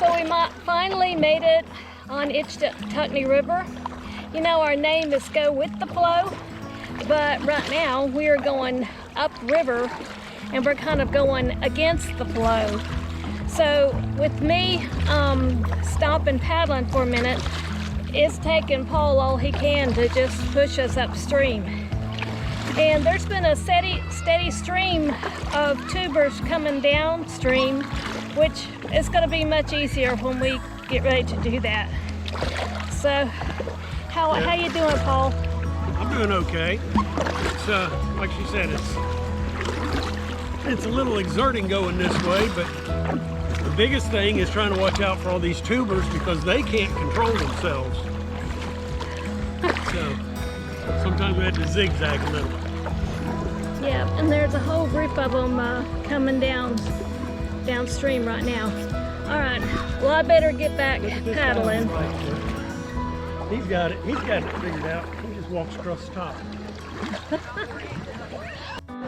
So we finally made it on Ichetucknee River. You know, our name is Go With The Flow, but right now we are going upriver and we're kind of going against the flow. So with me stopping paddling for a minute, it's taking Paul all he can to just push us upstream. And there's been a steady stream of tubers coming downstream, which is going to be much easier when we get ready to do that. So, how you doing, Paul? I'm doing okay. It's like she said, it's a little exerting going this way, but the biggest thing is trying to watch out for all these tubers because they can't control themselves. So sometimes we have to zigzag a little. Yeah, and there's a whole group of them coming downstream right now. All right, well, I better get back paddling. He's got it figured out. He just walks across the top.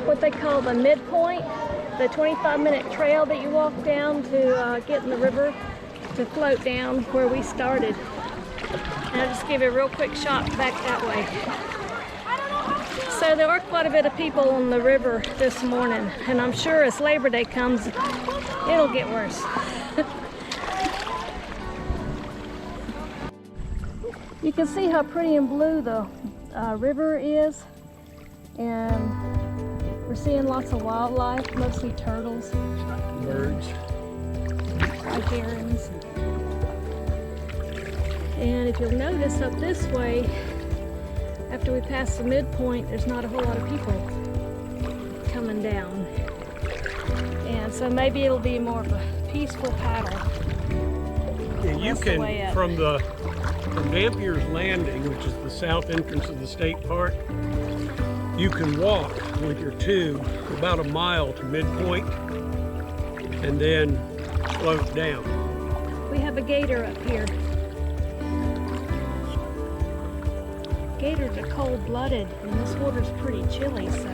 What they call the Midpoint, the 25-minute trail that you walk down to get in the river to float down where we started. And I'll just give you a real quick shot back that way. So there are quite a bit of people on the river this morning, and I'm sure as Labor Day comes, it'll get worse. You can see how pretty and blue the river is, and we're seeing lots of wildlife, mostly turtles, Birds, herons. And if you'll notice up this way, after we pass the midpoint, there's not a whole lot of people coming down. And so maybe it'll be more of a peaceful paddle. Yeah, you can, from Dampier's Landing, which is the south entrance of the state park, you can walk with your tube about a mile to Midpoint and then float down. We have a gator up here. Gators are cold-blooded, and this water's pretty chilly, so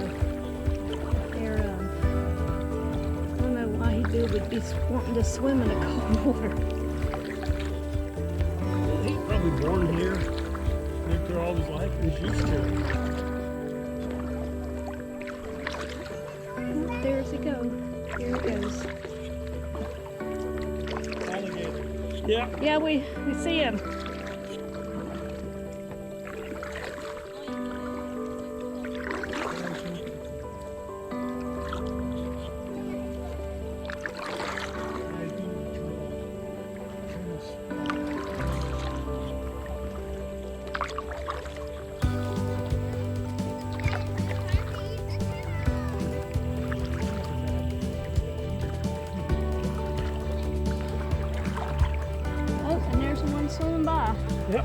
they're, I don't know why he would be wanting to swim in a cold water. Well, he's probably born here, lived through all his life, and he's used to it. There's he go. There he goes. Alligators. Yeah. Yeah, we see him. Swimming by. Yep.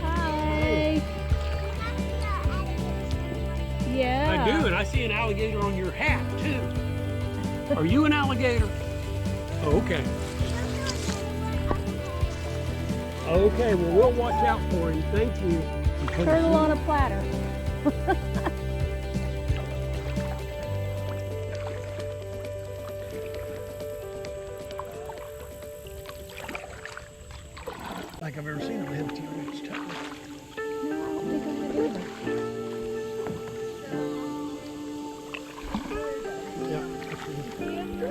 Hi. Yeah. I do, and I see an alligator on your hat too. Are you an alligator? Oh, okay. Okay, well, we'll watch out for him. Thank you. Turtle on a platter. Like I've ever seen a Manatee on Ichetucknee. No, I don't think I've ever. Yeah,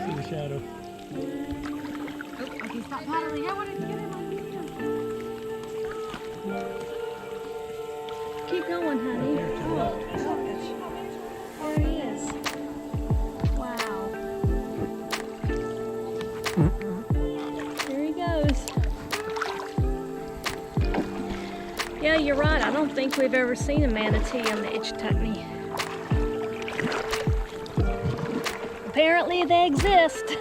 see the shadow. Oh, okay, stop paddling. I wanted to get him on video. Keep going, honey. Oh, there he is. Wow. There he goes. Yeah, you're right. I don't think we've ever seen a manatee on the Ichetucknee. Apparently they exist.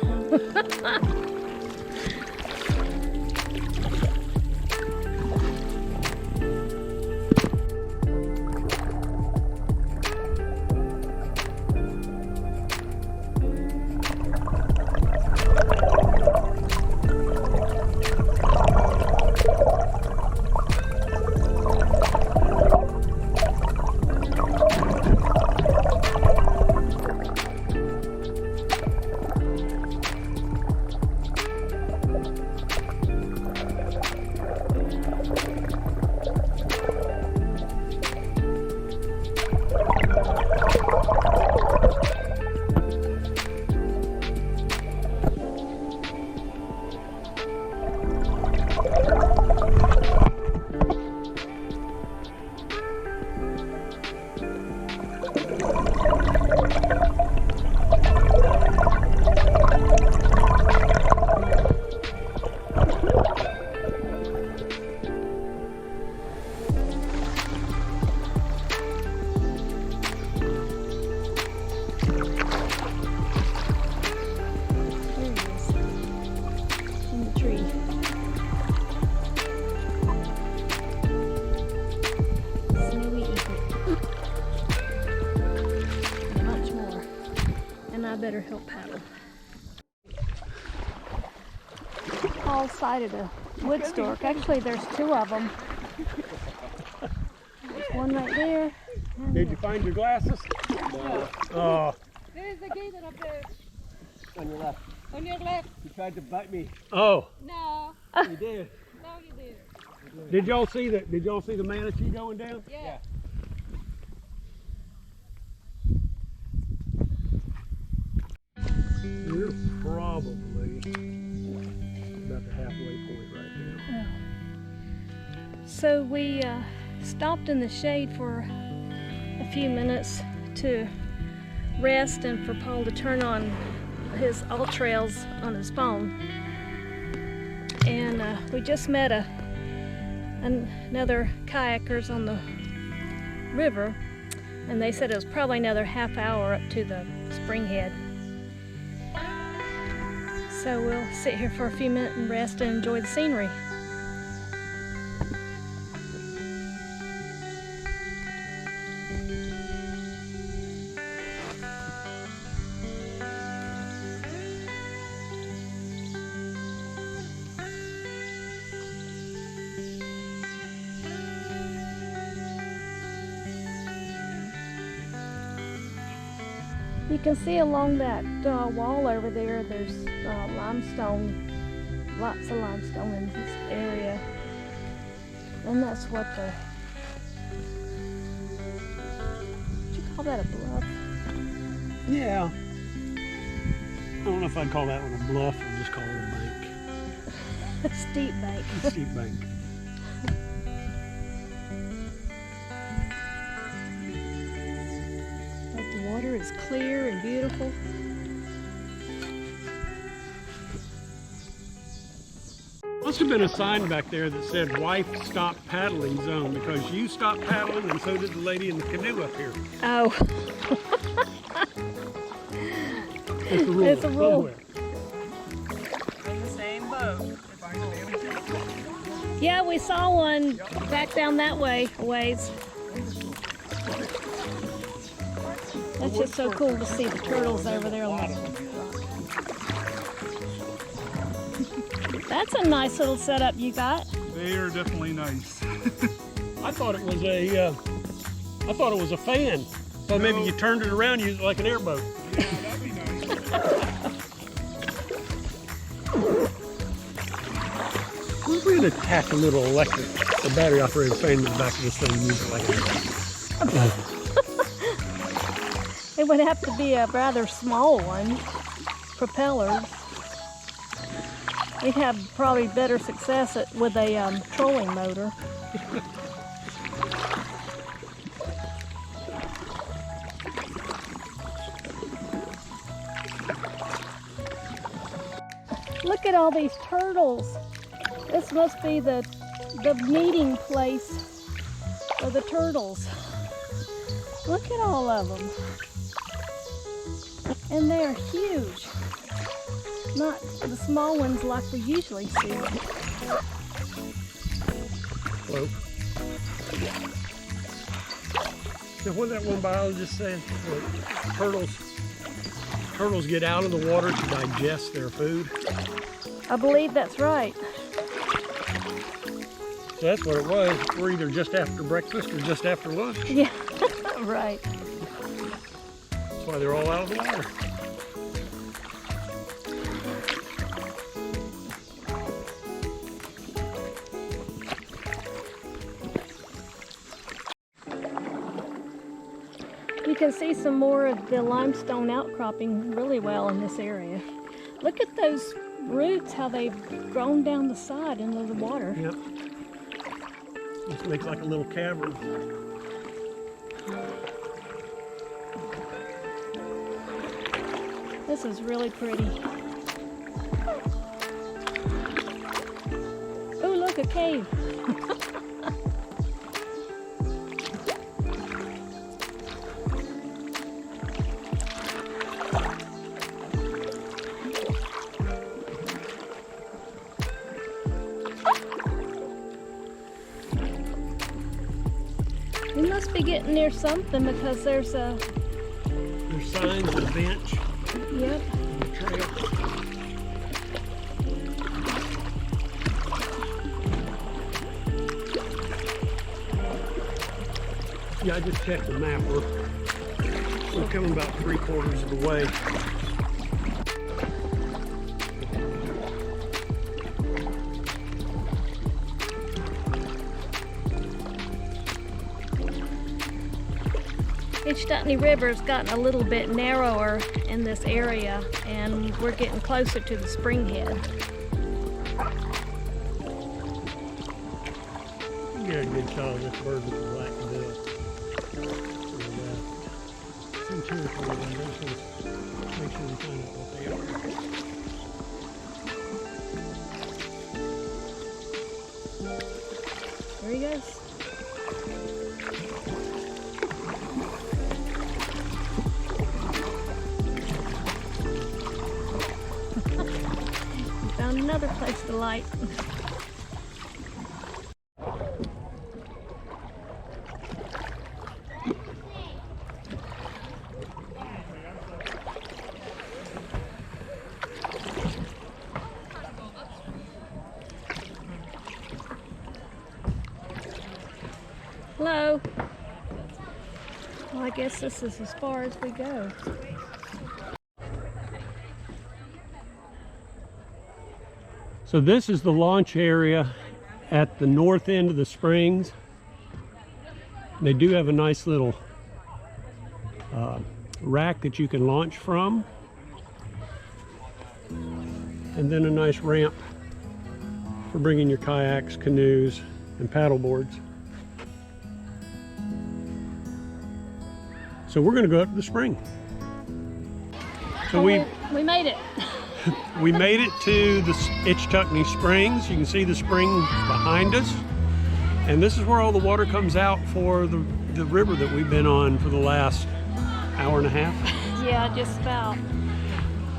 let her help paddle. Paul sighted a wood stork. Actually, there's two of them. There's one right there. Did you find your glasses? No. Oh. There's the gator up there. On your left. On your left. He tried to bite me. Oh. No. He did. No, you did. Did y'all see the manatee going down? Yeah. We're probably about the halfway point right now. So we stopped in the shade for a few minutes to rest and for Paul to turn on his alt trails on his phone. And we just met another kayakers on the river, and they said it was probably another half hour up to the Springhead. So we'll sit here for a few minutes and rest and enjoy the scenery. You can see along that wall over there, there's limestone, lots of limestone in this area. And that's what would you call that a bluff? Yeah. I don't know if I'd call that one a bluff or just call it a bank. A steep bank. A steep bank. The water is clear and beautiful. Must have been a sign back there that said wife stop paddling zone, because you stopped paddling and so did the lady in the canoe up here. Oh. It's a rule. It's a rule. In the same boat. Yeah, we saw one back down that way a ways. That's just so cool to see the turtles over there on the... That's a nice little setup you got. They are definitely nice. I thought it was a fan. So maybe you turned it around and used it like an airboat. Yeah, that'd be nice. What if we could attach a little electric, a battery operated fan to the back of this thing and use it like an airboat? It would have to be a rather small one. Propellers. We'd have probably better success with a trolling motor. Look at all these turtles. This must be the meeting place for the turtles. Look at all of them. And they're huge. Not the small ones like we usually see. Hello. Now, what did that one biologist say? Turtles get out of the water to digest their food. I believe that's right. So that's what it was. We're either just after breakfast or just after lunch. Yeah, right. That's why they're all out of the water. You can see some more of the limestone outcropping really well in this area. Look at those roots, how they've grown down the side into the water. Yep. This makes like a little cavern. This is really pretty. Oh, look, a cave. We must be getting near something because there's There's signs of a bench. Yep. the trail. Yeah, I just checked the map. We're coming about 3/4 of the way. Ichetucknee River's gotten a little bit narrower in this area, and we're getting closer to the Springhead. You get a good shot of this bird with the black bill. Some 2 or 3 of them. Just make sure we find out what they are. There he goes. Found another place to light. Hello. Well, I guess this is as far as we go. So this is the launch area at the north end of the springs. They do have a nice little rack that you can launch from, and then a nice ramp for bringing your kayaks, canoes, and paddle boards. So we're going to go up to the spring. So we made it. We made it to the Ichetucknee Springs. You can see the spring behind us. And this is where all the water comes out for the river that we've been on for the last hour and a half. Yeah, just about.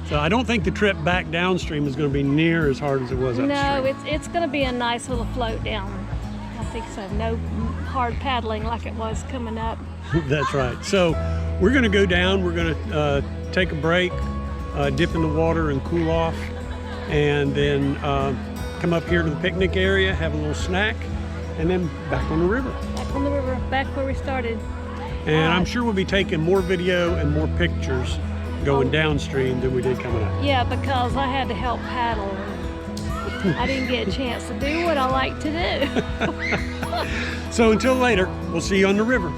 So I don't think the trip back downstream is going to be near as hard as it was upstream. No, it's going to be a nice little float down. I think so. No hard paddling like it was coming up. That's right. So we're going to go down. We're going to take a break, dip in the water and cool off, and then come up here to the picnic area, have a little snack, and then back on the river. Back on the river, back where we started. And I'm sure we'll be taking more video and more pictures going downstream than we did coming up. Yeah, because I had to help paddle. I didn't get a chance to do what I like to do. So until later, we'll see you on the river.